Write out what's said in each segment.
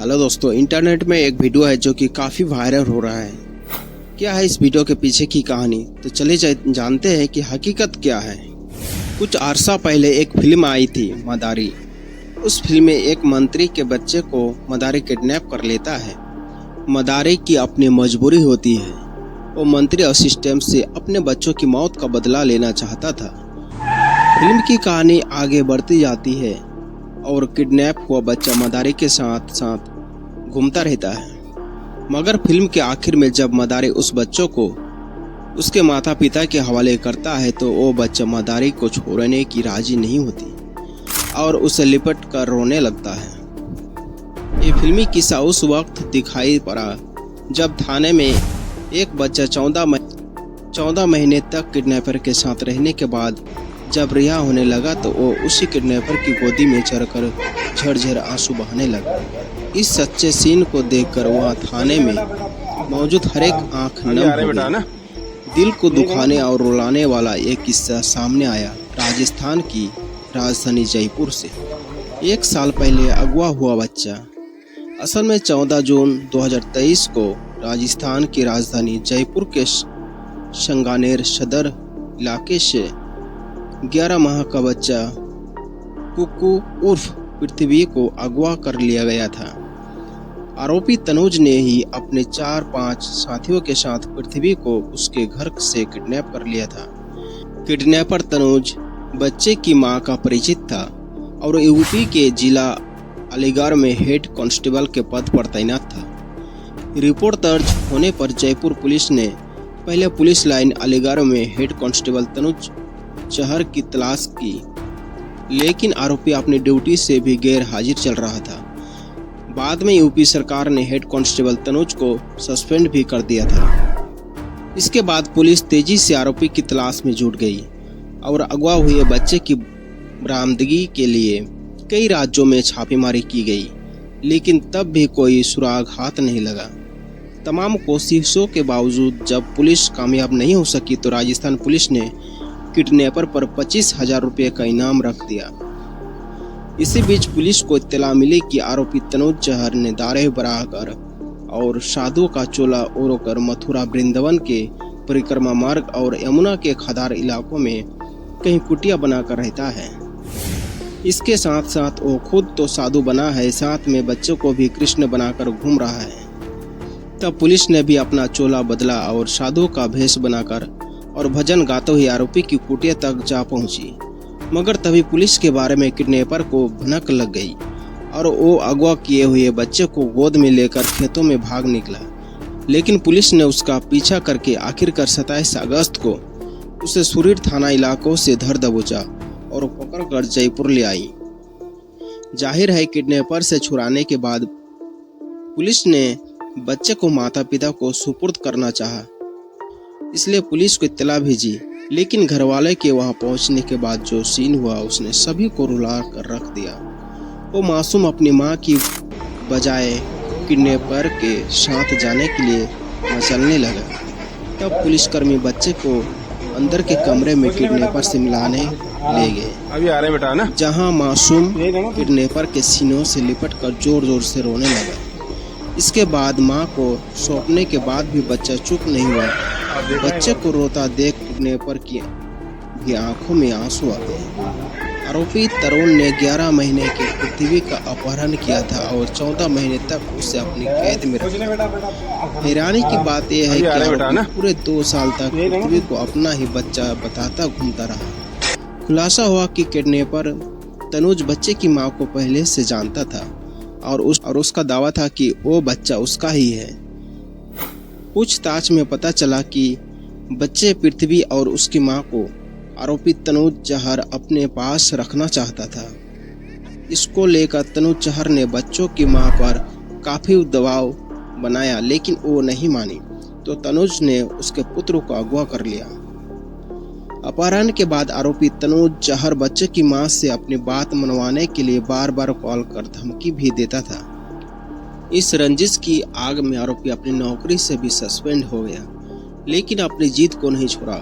Hello दोस्तों, internet में एक वीडियो है जो कि काफ़ी वायरल हो रहा है। क्या है इस वीडियो के पीछे की कहानी, तो चलिए जानते हैं कि हकीकत क्या है। कुछ अरसा पहले एक फिल्म आई थी मदारी। उस फिल्म में एक मंत्री के बच्चे को मदारी किडनैप कर लेता है। मदारी की अपनी मजबूरी होती है। वो मंत्री असिस्टेंट से अपने बच्चों की मौत का बदला लेना चाहता था। फिल्म की कहानी आगे बढ़ती जाती है और किडनैप हुआ बच्चा मदारी के साथ साथ घूमता रहता है। मगर फिल्म के आखिर में जब मदारी उस बच्चों को उसके माता पिता के हवाले करता है तो वो बच्चा मदारी को छोड़ने की राजी नहीं होती और उसे लिपट कर रोने लगता है। ये फिल्मी किस्सा उस वक्त दिखाई पड़ा जब थाने में एक बच्चा 14 महीने तक किडनैपर के साथ रहने के बाद जब रिहा होने लगा तो वो उसी किडनैपर की गोदी में चढ़कर झरझर आंसू बहाने लगा। इस सच्चे सीन को देखकर वहाँ थाने में मौजूद हर एक आंख नम हो गई। दिल को दुखाने और रुलाने वाला एक किस्सा सामने आया राजस्थान की राजधानी जयपुर से। 1 साल पहले अगवा हुआ बच्चा। असल में 14 जून 2023 को राजस्थान की राजधानी जयपुर के संगानेर सदर इलाके से 11 माह का बच्चा कुकू उर्फ पृथ्वी को अगवा कर लिया गया था। आरोपी तनुज ने ही अपने 4-5 साथियों के साथ पृथ्वी को उसके घर से किडनैप कर लिया था। किडनैपर तनुज बच्चे की मां का परिचित था और यूपी के जिला अलीगढ़ में हेड कांस्टेबल के पद पर तैनात था। रिपोर्ट दर्ज होने पर जयपुर पुलिस ने पहले पुलिस लाइन अलीगढ़ में हेड कांस्टेबल तनुज चहर की तलाश की, लेकिन आरोपी अपनी ड्यूटी से भी गैर हाजिर चल रहा था। बाद में यूपी सरकार ने हेड कांस्टेबल तनुज को सस्पेंड भी कर दिया था। इसके बाद पुलिस तेजी से आरोपी की तलाश में जुट गई और अगवा हुए बच्चे की बरामदगी के लिए कई राज्यों में छापेमारी की गई, लेकिन तब भी कोई सुराग हाथ नहीं लगा। तमाम कोशिशों के बावजूद जब पुलिस कामयाब नहीं हो सकी तो राजस्थान पुलिस ने किडनैपर पर 25,000 रुपये का इनाम रख दिया। इसी बीच पुलिस को इत्तला मिली कि आरोपी तनुज चहर ने दारे बराकर और साधु का चोला ओढ़कर मथुरा वृंदावन के परिक्रमा मार्ग और यमुना के खदार इलाकों में कहीं कुटिया बनाकर रहता है। इसके साथ साथ वो खुद तो साधु बना है, साथ में बच्चों को भी कृष्ण बनाकर घूम रहा है। तब पुलिस ने भी अपना चोला बदला और साधु का भेष बनाकर और भजन गाते हुए आरोपी की कुटिया तक जा पहुंची। मगर तभी पुलिस के बारे में किडनैपर को भनक लग गई और वो अगवा किए हुए बच्चे को गोद में लेकर खेतों में भाग निकला। लेकिन पुलिस ने उसका पीछा करके आखिरकार 27 अगस्त को उसे सुरीर थाना इलाकों से धर दबोचा और पकड़कर जयपुर ले आई। जाहिर है किडनैपर से छुड़ाने के बाद पुलिस ने बच्चे को माता पिता को सुपुर्द करना चाहा, इसलिए पुलिस को इत्तला भेजी। लेकिन घरवाले के वहां पहुंचने के बाद जो सीन हुआ उसने सभी को रुला कर रख दिया। वो मासूम अपनी मां की बजाय किडनैपर के साथ जाने के लिए मचलने लगा। तब पुलिसकर्मी बच्चे को अंदर के कमरे में किडनैपर से मिलाने ले गए। अभी आ रहे बेटा ना, जहां मासूम किडनैपर के सीनों से लिपट कर जोर जोर से रोने लगा। इसके बाद मां को सौंपने के बाद भी बच्चा चुप नहीं हुआ। बच्चे को रोता देख किडनैपर की आंखों में आंसू आ गए। आरोपी तरुण ने 11 महीने की पृथ्वी का अपहरण किया था और 14 महीने तक उसे अपनी कैद में रखा। हैरानी की बात यह है कि आरोपी पूरे 2 साल तक पृथ्वी को अपना ही बच्चा बताता घूमता रहा। खुलासा हुआ कि किडनैपर तनुज बच्चे की मां को पहले से जानता था और उसका दावा था कि वो बच्चा उसका ही है। पूछताछ में पता चला कि बच्चे पृथ्वी और उसकी मां को आरोपी तनुज चहर अपने पास रखना चाहता था। इसको लेकर तनुज चहर ने बच्चों की मां पर काफी दबाव बनाया, लेकिन वो नहीं मानी तो तनुज ने उसके पुत्र को अगवा कर लिया। अपहरण के बाद आरोपी तनुज चहर बच्चे की मां से अपनी बात मनवाने के लिए बार बार कॉल कर धमकी भी देता था। इस रंजिश की आग में आरोपी अपनी नौकरी से भी सस्पेंड हो गया, लेकिन अपनी जीत को नहीं छोड़ा।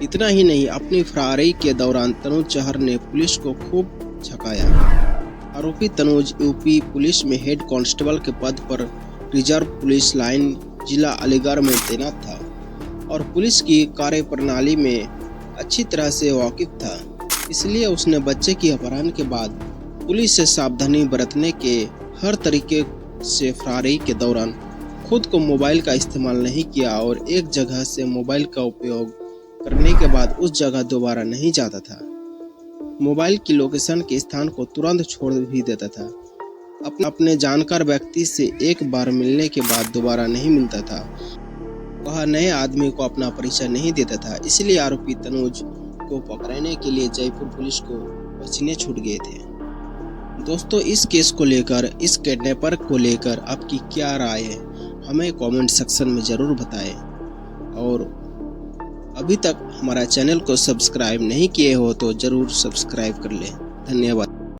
इतना ही नहीं, अपनी फरारी के दौरान तनुज चहर ने पुलिस को खूब झकाया आरोपी तनुज यूपी पुलिस में हेड कांस्टेबल के पद पर रिजर्व पुलिस लाइन जिला अलीगढ़ में तैनात था और पुलिस की कार्यप्रणाली में अच्छी तरह से वाकिफ था। इसलिए उसने बच्चे की अपहरण के बाद पुलिस से सावधानी बरतने के हर तरीके से फरारी के दौरान खुद को मोबाइल का इस्तेमाल नहीं किया और एक जगह से मोबाइल का उपयोग करने के बाद उस जगह दोबारा नहीं जाता था। मोबाइल की लोकेशन के स्थान को तुरंत छोड़ भी देता था। अपने जानकार व्यक्ति से एक बार मिलने के बाद दोबारा नहीं मिलता था। वह नए आदमी को अपना परिचय नहीं देता था। इसलिए आरोपी तनुज को पकड़ने के लिए जयपुर पुलिस को पसीने छूट गए थे। दोस्तों, इस केस को लेकर, इस किडनैपर को लेकर आपकी क्या राय है, हमें कमेंट सेक्शन में ज़रूर बताएं। और अभी तक हमारा चैनल को सब्सक्राइब नहीं किए हो तो ज़रूर सब्सक्राइब कर लें। धन्यवाद।